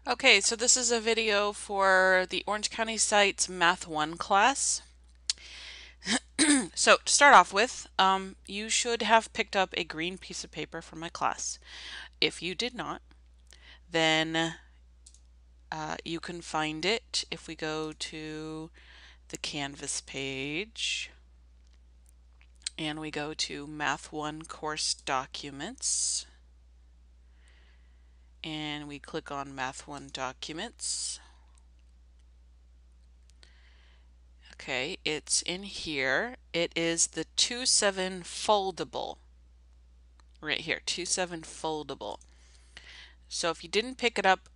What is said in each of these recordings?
Okay, so this is a video for the Orange County Sites Math 1 class. So to start off with, you should have picked up a green piece of paper from my class. If you did not, then you can find it if we go to the Canvas page and we go to Math 1 course documents and we click on Math 1 documents. Okay, it's in here. It is the 2-7 foldable. Right here, 2-7 foldable. So if you didn't pick it up,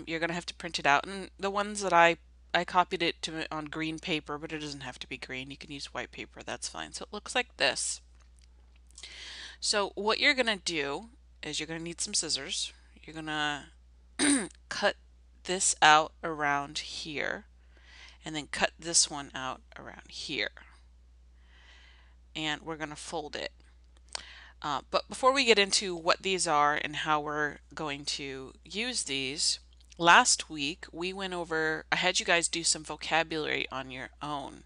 you're gonna have to print it out. And the ones that I copied it to on green paper, but it doesn't have to be green. You can use white paper, that's fine. So it looks like this. So what you're gonna do is you're gonna need some scissors. You're gonna cut this out around here and then cut this one out around here. And we're gonna fold it. But before we get into what these are and how we're going to use these, last week we went over, I had you guys do some vocabulary on your own.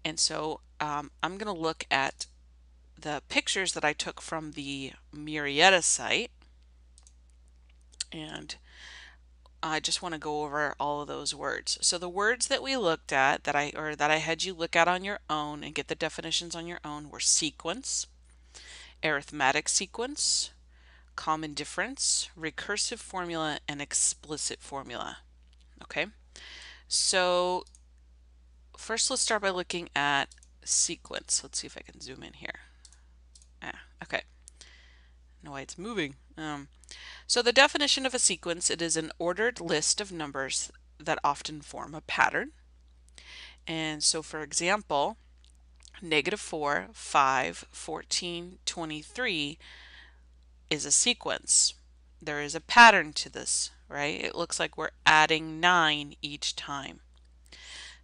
And so I'm going to look at the pictures that I took from the Murrieta site. And I just want to go over all of those words. So the words that we looked at that I had you look at on your own and get the definitions on your own were sequence, arithmetic sequence, common difference, recursive formula, and explicit formula. Okay, so first let's start by looking at sequence. Let's see if I can zoom in here. Okay. No way it's moving. So the definition of a sequence, it is an ordered list of numbers that often form a pattern. And so for example, -4, 5, 14, 23 is a sequence. There is a pattern to this, right? It looks like we're adding 9 each time.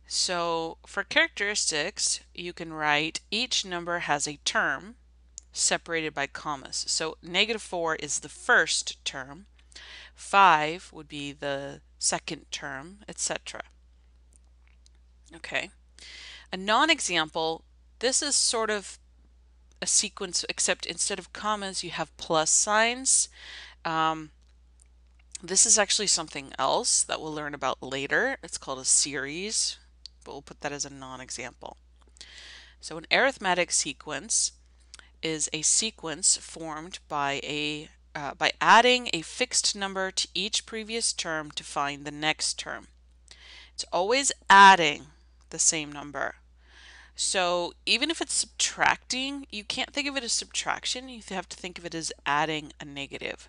So for characteristics, you can write each number has a term separated by commas. So -4 is the first term, 5 would be the second term, etc. Okay. A non-example, this is sort of a sequence, except instead of commas, you have plus signs. This is actually something else that we'll learn about later. It's called a series, but we'll put that as a non-example. So an arithmetic sequence is a sequence formed by adding a fixed number to each previous term to find the next term. It's always adding the same number. So even if it's subtracting, you can't think of it as subtraction. You have to think of it as adding a negative.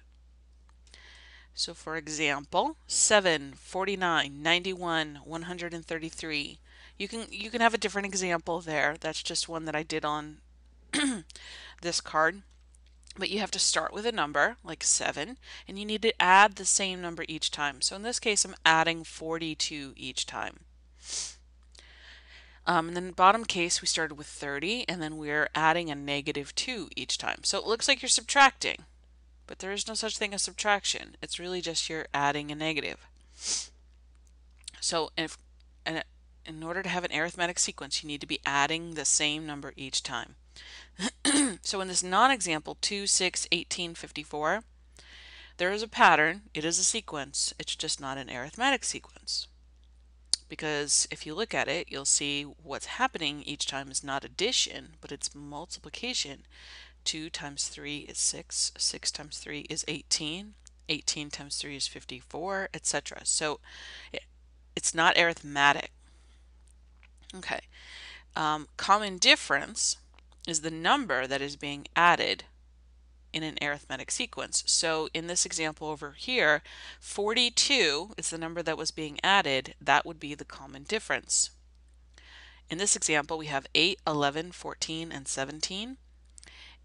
So for example, 7, 49, 91, 133. You can have a different example there. That's just one that I did on this card. But you have to start with a number like 7 and you need to add the same number each time. So in this case I'm adding 42 each time. And then in the bottom case we started with 30 and then we're adding a -2 each time. So it looks like you're subtracting. But there is no such thing as subtraction. It's really just you're adding a negative. So in order to have an arithmetic sequence, you need to be adding the same number each time. So in this non-example, 2, 6, 18, 54, there is a pattern. It is a sequence. It's just not an arithmetic sequence. Because if you look at it, you'll see what's happening each time is not addition, but it's multiplication. 2 times 3 is 6, 6 times 3 is 18, 18 times 3 is 54, etc. So it's not arithmetic. Okay. Common difference is the number that is being added in an arithmetic sequence. So in this example over here, 42 is the number that was being added. That would be the common difference. In this example, we have 8, 11, 14, and 17.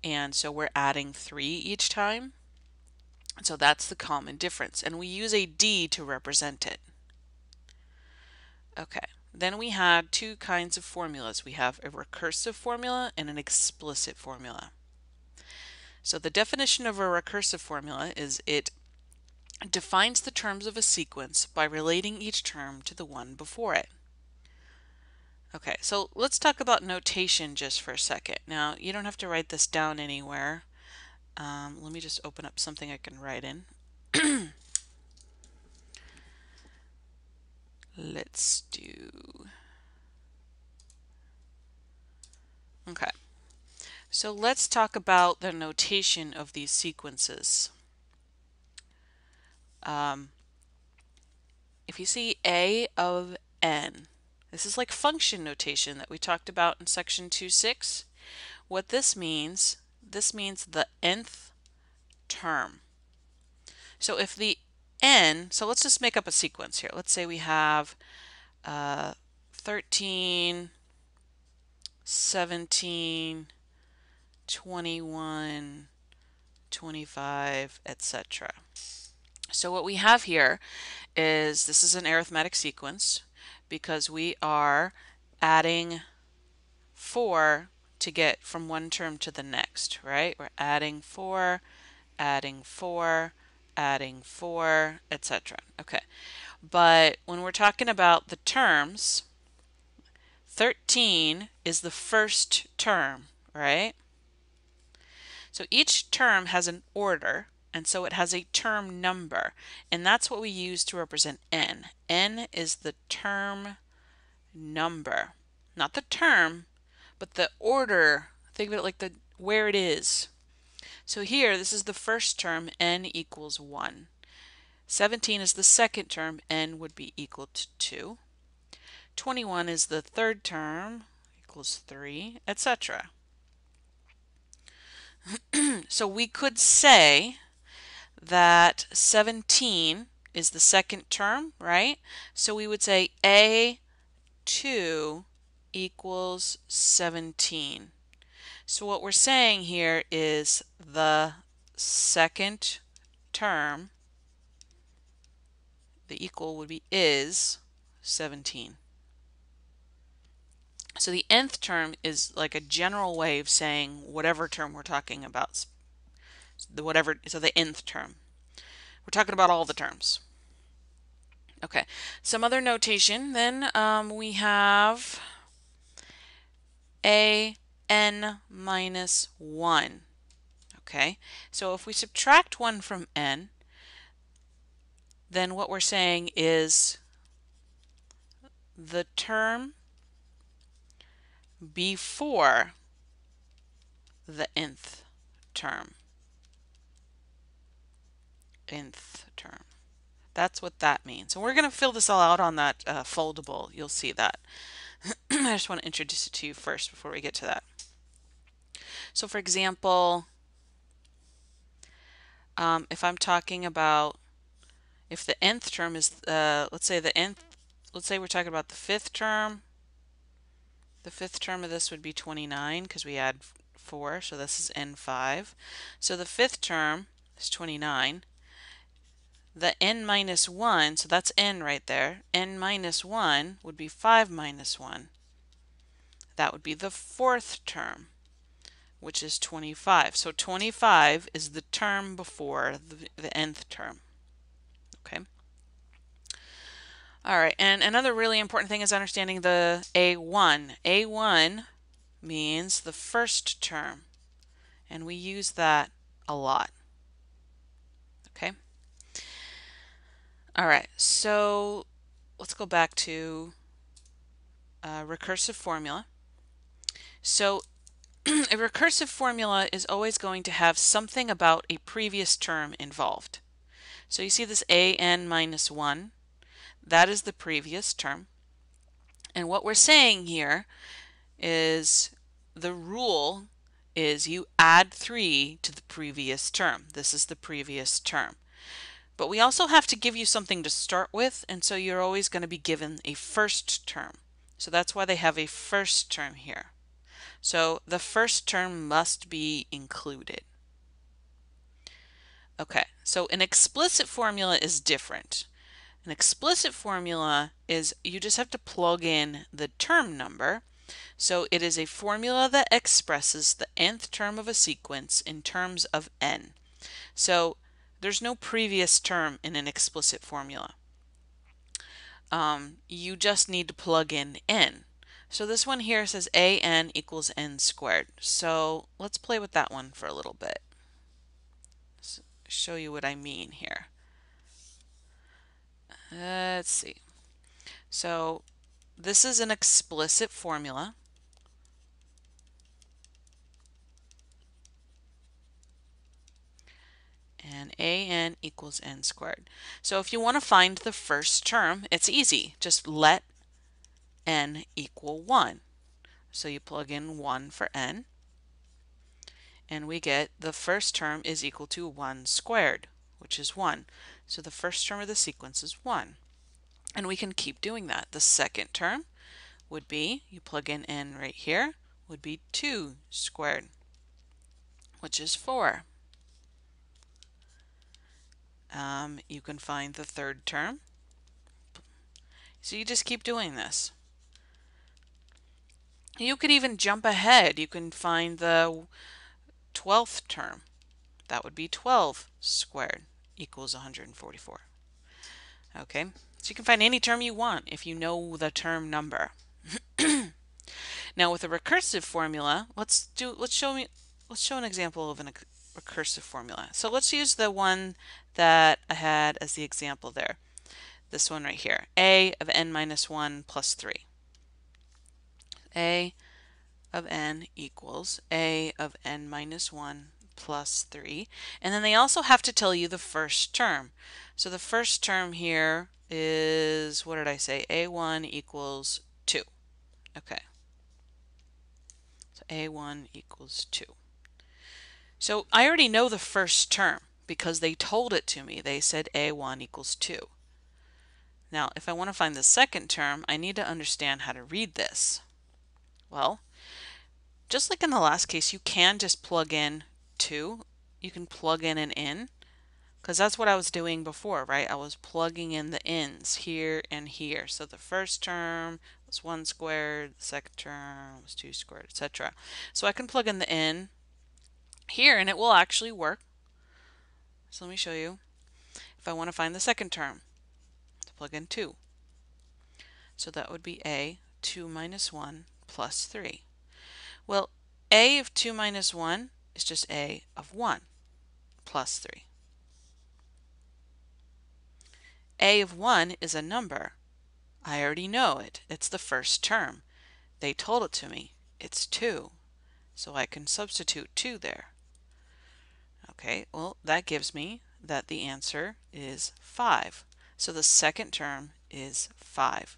And so we're adding 3 each time. So that's the common difference. And we use a D to represent it. Okay. Then we had two kinds of formulas. We have a recursive formula and an explicit formula. So the definition of a recursive formula is it defines the terms of a sequence by relating each term to the one before it. Okay, so let's talk about notation just for a second. Now, you don't have to write this down anywhere. Let me just open up something I can write in. Let's do... Okay, so let's talk about the notation of these sequences. If you see A of n, this is like function notation that we talked about in section 2.6. What this means the nth term. So if the n, so let's just make up a sequence here. Let's say we have 13, 17, 21, 25, etc. So what we have here is this is an arithmetic sequence because we are adding 4 to get from one term to the next, right? We're adding 4, adding 4, adding 4, etc. Okay, but when we're talking about the terms, 13 is the first term, right? So each term has an order, and so it has a term number, and that's what we use to represent n. N is the term number, not the term, but the order. Think of it like where it is. So here, this is the first term, n equals 1. 17 is the second term, n would be equal to 2. 21 is the third term, equals 3, etc. So we could say that 17 is the second term, right? So we would say A2 equals 17. So what we're saying here is the second term, the equal would be is 17. So the nth term is like a general way of saying whatever term we're talking about. So the nth term. We're talking about all the terms. Okay, some other notation then we have a n minus 1. Okay, so if we subtract 1 from n, then what we're saying is the term before the nth term. Nth term. That's what that means. So we're going to fill this all out on that foldable. You'll see that. I just want to introduce it to you first before we get to that. So for example, if I'm talking about if the nth term is, let's say we're talking about the fifth term. The fifth term of this would be 29 because we add 4, so this is n5. So the fifth term is 29. The n minus 1, so that's n right there. N minus 1 would be 5 minus 1. That would be the fourth term, which is 25. So 25 is the term before the nth term. Okay. All right, and another really important thing is understanding the A1. A1 means the first term, and we use that a lot. Okay. All right, so let's go back to recursive formula. So a recursive formula is always going to have something about a previous term involved. So you see this an minus 1, that is the previous term. And what we're saying here is the rule is you add 3 to the previous term. This is the previous term. But we also have to give you something to start with, and so you're always going to be given a first term. So that's why they have a first term here. So the first term must be included. Okay, so an explicit formula is different. An explicit formula is you just have to plug in the term number. So it is a formula that expresses the nth term of a sequence in terms of n. So There's no previous term in an explicit formula. You just need to plug in n. So this one here says an equals n squared. So let's play with that one for a little bit. Show you what I mean here. Let's see. So this is an explicit formula. And an equals n squared. So if you want to find the first term, it's easy. Just let n equal 1. So you plug in 1 for n, and we get the first term is equal to 1 squared, which is 1. So the first term of the sequence is 1. And we can keep doing that. The second term would be, you plug in n right here, would be 2 squared, which is 4. You can find the third term. So you just keep doing this. You could even jump ahead. You can find the 12th term. That would be 12 squared equals 144. Okay, so you can find any term you want if you know the term number. Now with a recursive formula, let's show an example of a recursive formula. So let's use the one that I had as the example there. This one right here, a of n minus 1 plus 3. A of n equals a of n minus 1 plus 3. And then they also have to tell you the first term. So the first term here is, what did I say? a1 equals 2. Okay. So a1 equals 2. So I already know the first term because they told it to me. They said a1 equals 2. Now, if I want to find the second term, I need to understand how to read this. Well, just like in the last case, you can just plug in 2. You can plug in an n, because that's what I was doing before, right? I was plugging in the n's here and here. So the first term was 1 squared, the second term was 2 squared, etc. So I can plug in the n here and it will actually work. So let me show you. If I want to find the second term, to plug in 2. So that would be a 2 minus 1 plus 3. Well, a of 2 minus 1 is just a of 1 plus 3. A of 1 is a number. I already know it. It's the first term. They told it to me. It's 2. So I can substitute 2 there. Okay, well, that gives me that the answer is 5. So the second term is 5.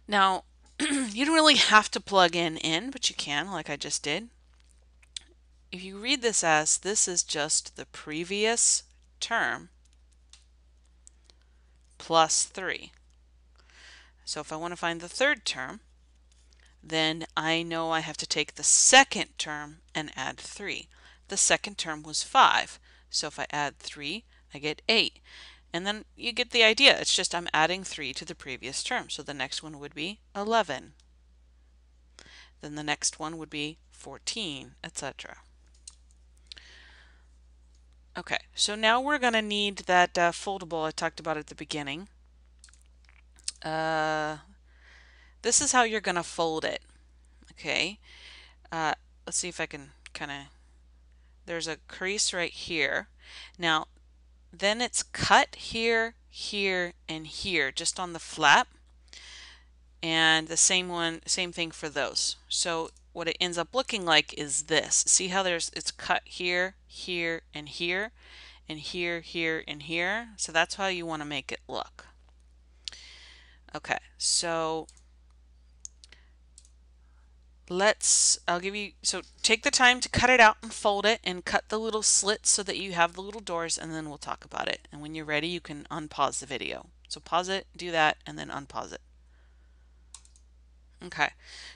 Now, you don't really have to plug in n, but you can, like I just did. If you read this as, this is just the previous term plus 3. So if I want to find the third term, then I know I have to take the second term and add 3. The second term was 5. So if I add 3, I get 8. And then you get the idea. It's just I'm adding 3 to the previous term. So the next one would be 11. Then the next one would be 14, etc. Okay, so now we're going to need that foldable I talked about at the beginning. This is how you're going to fold it. Okay, let's see if I can kind of, there's a crease right here. Now, then it's cut here, here, and here, just on the flap. And the same thing for those. So what it ends up looking like is this. See how it's cut here, here, and here, and here, here, and here. So that's how you want to make it look. Okay, so I'll give you, so take the time to cut it out and fold it and cut the little slits so that you have the little doors, and then we'll talk about it. And when you're ready, you can unpause the video. So pause it, do that, and then unpause it. Okay,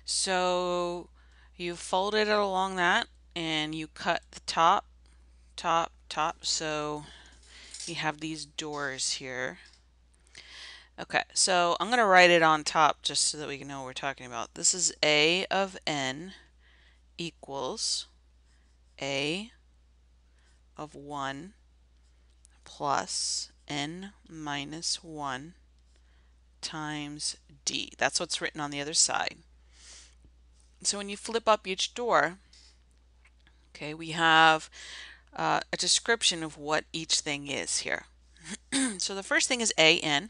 so you folded it along that and you cut the top, so you have these doors here. Okay, so I'm going to write it on top just so that we can know what we're talking about. This is a of n equals a of 1 plus n minus 1 times d. That's what's written on the other side. So when you flip up each door, okay, we have a description of what each thing is here. So the first thing is an.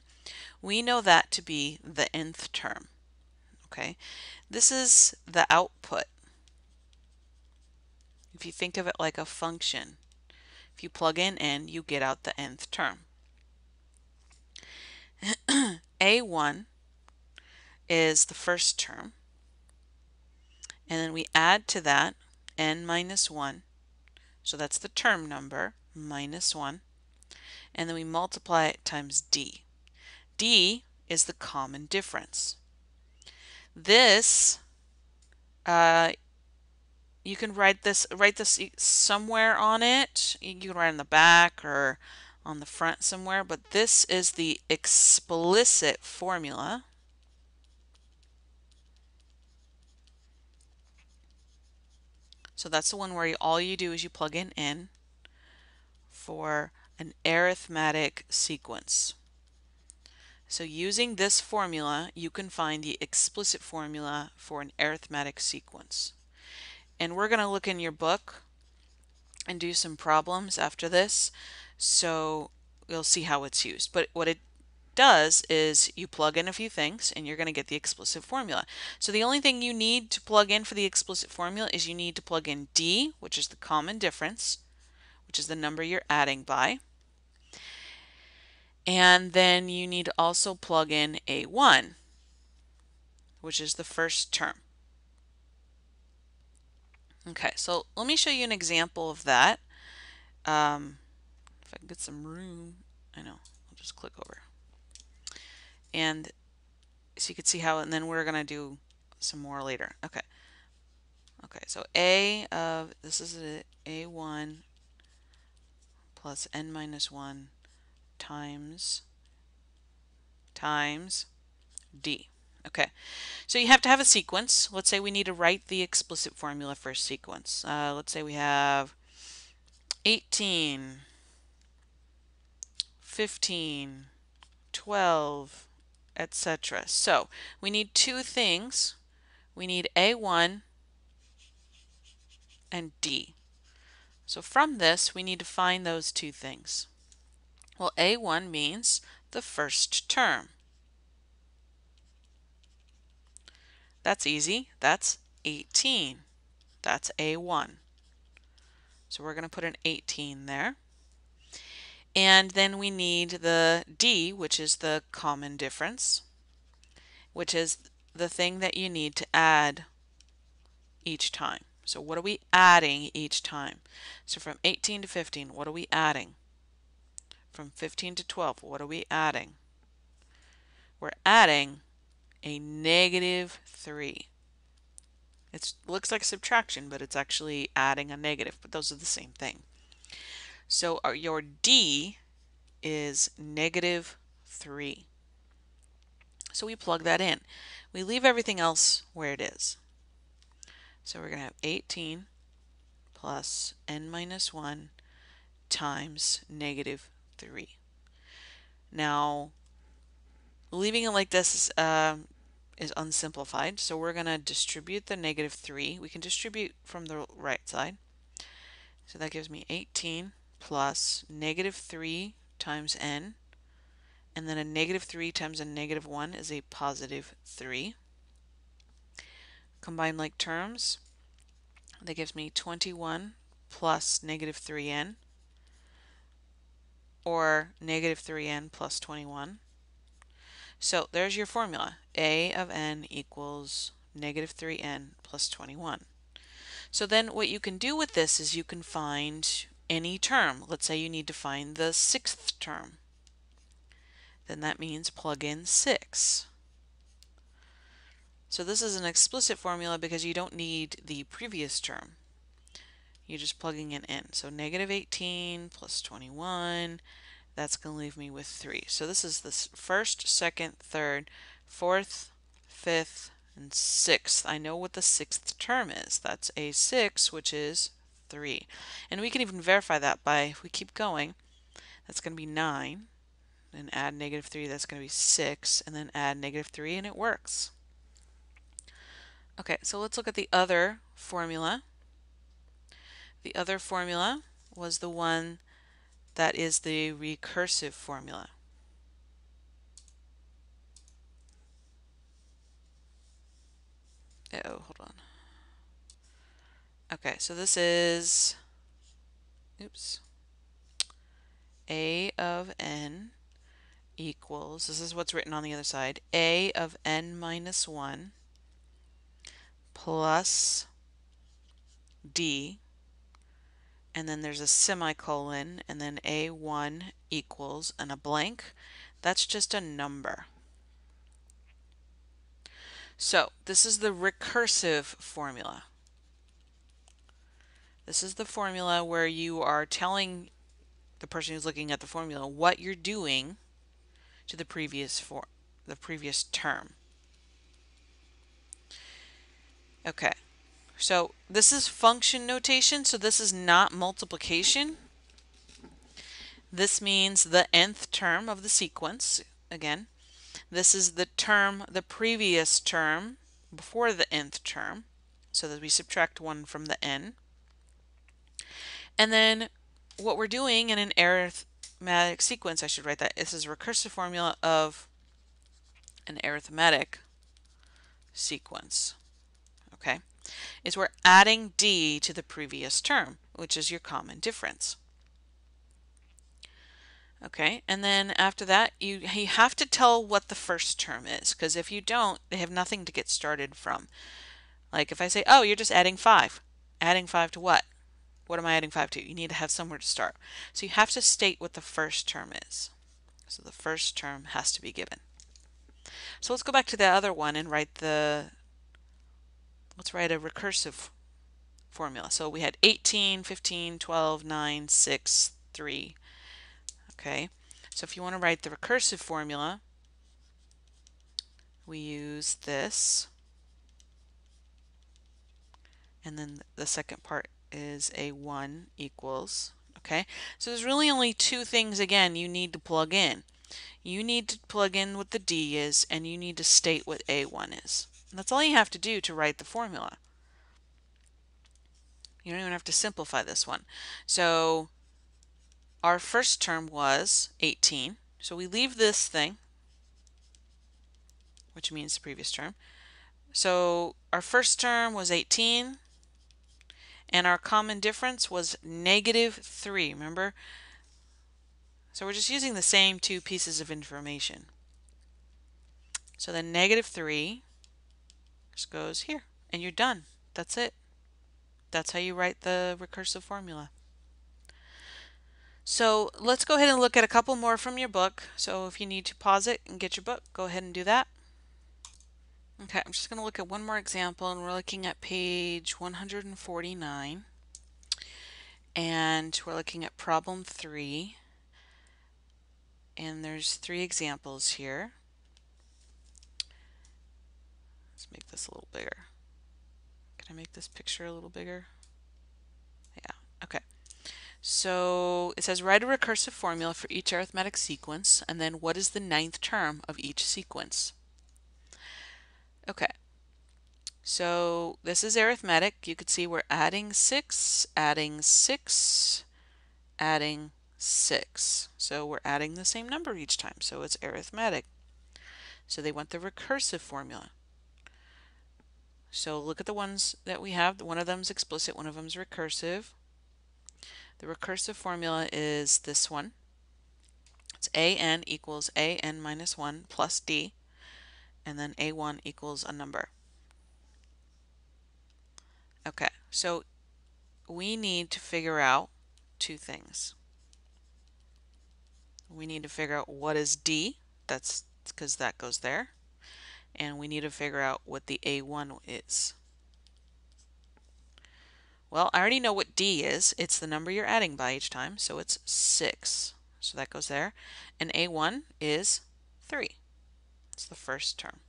We know that to be the nth term. Okay, this is the output. If you think of it like a function, if you plug in n, you get out the nth term. A1 is the first term, and then we add to that n minus 1, so that's the term number, minus 1, and then we multiply it times d. d is the common difference. This, you can write this somewhere on it. You can write on the back or on the front somewhere, but this is the explicit formula. So that's the one where all you do is you plug in n for an arithmetic sequence. So using this formula, you can find the explicit formula for an arithmetic sequence. And we're going to look in your book and do some problems after this, so you'll see how it's used. But what it does is you plug in a few things and you're going to get the explicit formula. So the only thing you need to plug in for the explicit formula is you need to plug in d, which is the common difference, which is the number you're adding by. And then you need to also plug in a1, which is the first term. Okay, so let me show you an example of that. If I can get some room, I know, I'll just click over. And so you can see how, and then we're going to do some more later. Okay. Okay, so this is a1 plus n minus 1 times d. Okay, so you have to have a sequence. Let's say we need to write the explicit formula for a sequence. Let's say we have 18, 15, 12, etc. So we need two things. We need a1 and d. So from this, we need to find those two things. Well, a1 means the first term. That's easy. That's 18. That's a1. So we're going to put an 18 there. And then we need the d, which is the common difference, which is the thing that you need to add each time. So what are we adding each time? So from 18 to 15, what are we adding? From 15 to 12, what are we adding? We're adding a negative 3. It looks like subtraction, but it's actually adding a negative, but those are the same thing. So your d is negative 3. So we plug that in. We leave everything else where it is. So we're going to have 18 plus n minus 1 times negative 3. Now, leaving it like this is unsimplified, so we're going to distribute the negative 3. We can distribute from the right side. So that gives me 18 plus negative 3 times n, and then a negative 3 times a negative 1 is a positive 3. Combine like terms, that gives me 21 plus negative 3n, or negative 3n plus 21. So there's your formula. A of n equals negative 3n plus 21. So then what you can do with this is you can find any term. Let's say you need to find the sixth term. Then that means plug in 6. So this is an explicit formula because you don't need the previous term. You're just plugging it in. So negative 18 plus 21, that's going to leave me with 3. So this is the first, second, third, fourth, fifth, and sixth. I know what the sixth term is. That's a6, which is 3. And we can even verify that by, if we keep going, that's going to be 9. Then add -3, that's going to be 6. And then add -3, and it works. Okay, so let's look at the other formula. The other formula was the one that is the recursive formula. Oh, hold on. Okay, so this is, oops, a of n equals, this is what's written on the other side, a of n minus 1 plus d, and then there's a semicolon, and then a1 equals, and a blank. That's just a number. So this is the recursive formula. This is the formula where you are telling the person who's looking at the formula what you're doing to the previous term. Okay, so this is function notation, so this is not multiplication. This means the nth term of the sequence. Again, this is the term, the previous term before the nth term, so that we subtract 1 from the n. And then what we're doing in an arithmetic sequence, I should write that, this is a recursive formula of an arithmetic sequence. Okay, is we're adding d to the previous term, which is your common difference. Okay, and then after that, you have to tell what the first term is, because if you don't, they have nothing to get started from. Like if I say, oh, you're just adding 5. Adding 5 to what? What am I adding 5 to? You need to have somewhere to start. So you have to state what the first term is. So the first term has to be given. So let's go back to the other one and write let's write a recursive formula. So we had 18, 15, 12, 9, 6, 3. Okay, so if you want to write the recursive formula, we use this. And then the second part is a1 equals. Okay, so there's really only two things, again, you need to plug in. You need to plug in what the d is, and you need to state what a1 is. And that's all you have to do to write the formula. You don't even have to simplify this one. So our first term was 18. So we leave this thing, which means the previous term. So our first term was 18, and our common difference was -3, remember? So we're just using the same two pieces of information. So then -3 just goes here, and you're done. That's it. That's how you write the recursive formula. So let's go ahead and look at a couple more from your book. So if you need to pause it and get your book, go ahead and do that. Okay, I'm just going to look at one more example, and we're looking at page 149. And we're looking at problem 3. And there's 3 examples here. Let's make this a little bigger. Can I make this picture a little bigger? Yeah, okay. So it says write a recursive formula for each arithmetic sequence, and then what is the 9th term of each sequence? Okay, so this is arithmetic. You could see we're adding 6, adding 6, adding 6. So we're adding the same number each time, so it's arithmetic. So they want the recursive formula. So look at the ones that we have. One of them is explicit, one of them is recursive. The recursive formula is this one. It's an equals an minus 1 plus d, and then a1 equals a number. Okay, so we need to figure out two things. We need to figure out what is d, that's because that goes there, and we need to figure out what the a1 is. Well, I already know what d is. It's the number you're adding by each time, so it's 6. So that goes there. And a1 is 3. It's the first term.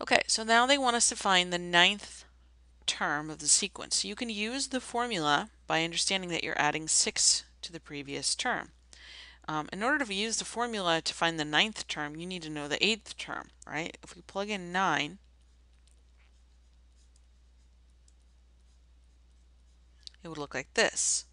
Okay, so now they want us to find the 9th term of the sequence. You can use the formula by understanding that you're adding 6 to the previous term. In order to use the formula to find the 9th term, you need to know the 8th term, right? If we plug in 9, it would look like this.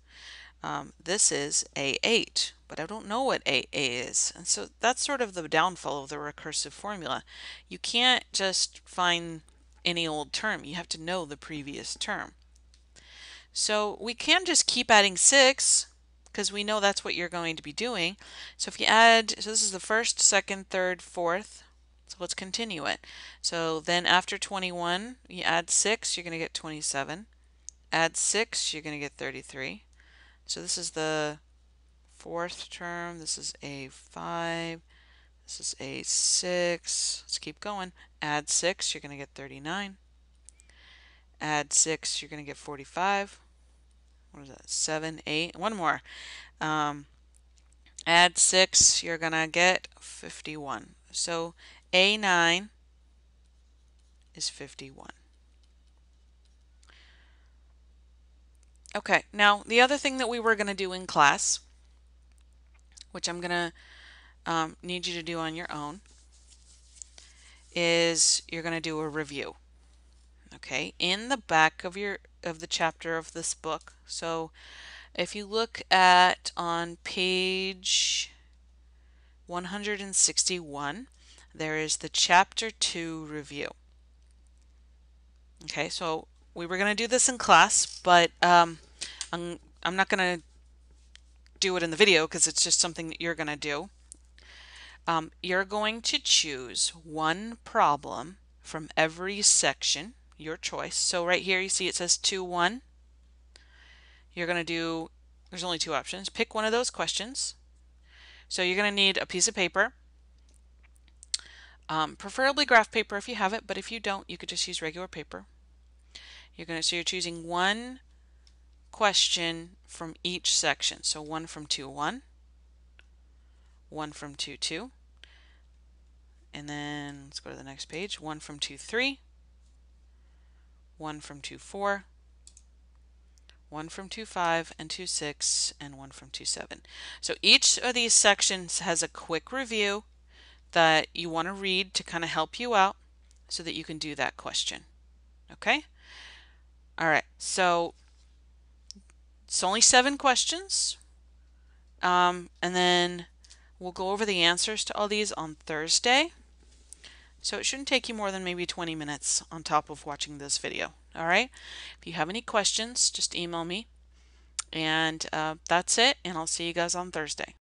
This is A8, but I don't know what AA is. And so that's sort of the downfall of the recursive formula. You can't just find any old term. You have to know the previous term. So we can just keep adding 6 because we know that's what you're going to be doing. So if you add, so this is the first, second, third, fourth. So let's continue it. So then after 21, you add 6, you're going to get 27. Add 6, you're going to get 33. So this is the 4th term. This is A5. This is A6. Let's keep going. Add 6, you're going to get 39. Add 6, you're going to get 45. What is that? 7, 8. One more. Add 6, you're going to get 51. So A9 is 51. Okay, now the other thing that we were going to do in class, which I'm going to need you to do on your own, is you're going to do a review. Okay, in the back of the chapter of this book. So if you look at on page 161, there is the chapter 2 review. Okay, so we were going to do this in class, but I'm not going to do it in the video because it's just something that you're going to do. You're going to choose one problem from every section, your choice. So right here you see it says 2-1. You're going to do, there's only 2 options. Pick one of those questions. So you're going to need a piece of paper, preferably graph paper if you have it, but if you don't, you could just use regular paper. So you're choosing one question from each section. So one from 2-1, one from 2-2, and then let's go to the next page. One from 2-3, one from 2-4, one from 2-5 and 2-6, and one from 2-7. So each of these sections has a quick review that you want to read to kind of help you out so that you can do that question. Okay? All right, so it's only 7 questions. And then we'll go over the answers to all these on Thursday. So it shouldn't take you more than maybe 20 minutes on top of watching this video. All right? If you have any questions, just email me. And that's it, and I'll see you guys on Thursday.